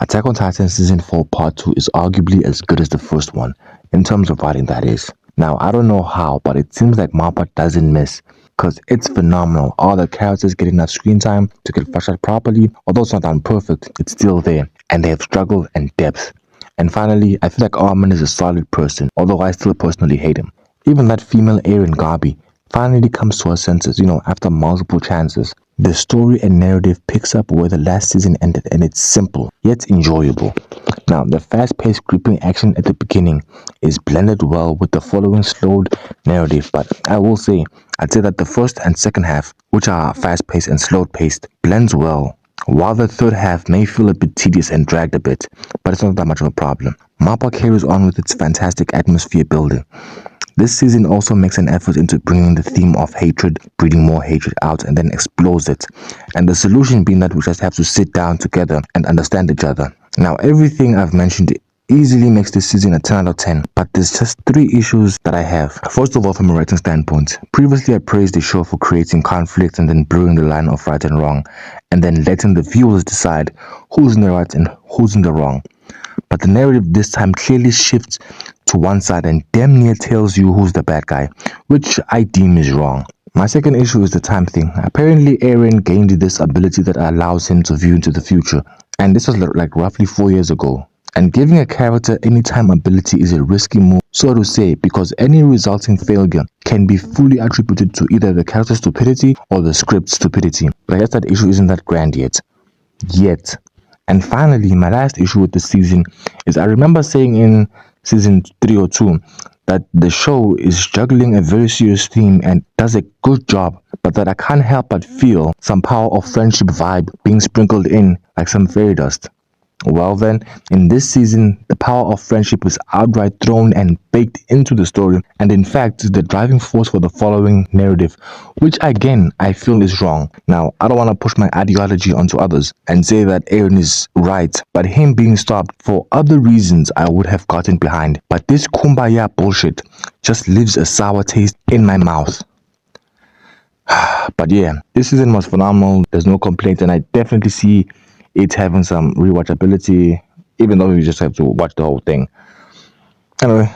Attack on Titan Season 4 Part 2 is arguably as good as the first one, in terms of writing that is. Now, I don't know how, but it seems like Mappa doesn't miss, because it's phenomenal. All the characters getting enough screen time to get fleshed out properly, although it's not done perfect, it's still there, and they have struggle and depth. And finally, I feel like Armin is a solid person, although I still personally hate him. Even that female Eren Gabi finally comes to her senses, after multiple chances. The story and narrative picks up where the last season ended, and it's simple, yet enjoyable. Now, the fast-paced gripping action at the beginning is blended well with the following slowed narrative, but I'd say that the first and second half, which are fast-paced and slow-paced, blends well, while the third half may feel a bit tedious and dragged a bit, but it's not that much of a problem. Mappa carries on with its fantastic atmosphere building. This season also makes an effort into bringing the theme of hatred, breeding more hatred out, and then explodes it. And the solution being that we just have to sit down together and understand each other. Now, everything I've mentioned easily makes this season a 10 out of 10, but there's just three issues that I have. First of all, from a writing standpoint, previously I praised the show for creating conflict and then blurring the line of right and wrong, and then letting the viewers decide who's in the right and who's in the wrong. But the narrative this time clearly shifts to one side and damn near tells you who's the bad guy, which I deem is wrong. My second issue is the time thing. Apparently, Eren gained this ability that allows him to view into the future, and this was like roughly 4 years ago. And giving a character any time ability is a risky move, so to say, because any resulting failure can be fully attributed to either the character's stupidity or the script's stupidity. But I guess that issue isn't that grand yet. And finally, my last issue with the season is I remember saying in season 3 or 2 that the show is juggling a very serious theme and does a good job, but that I can't help but feel some power of friendship vibe being sprinkled in like some fairy dust. Well then, in this season, the power of friendship is outright thrown and baked into the story, and in fact is the driving force for the following narrative, which again I feel is wrong. Now, I don't want to push my ideology onto others and say that Aaron is right, but him being stopped for other reasons I would have gotten behind. But this kumbaya bullshit just leaves a sour taste in my mouth. But yeah, this season was phenomenal. There's no complaints, and I definitely see it having some rewatchability, even though you just have to watch the whole thing. Anyway,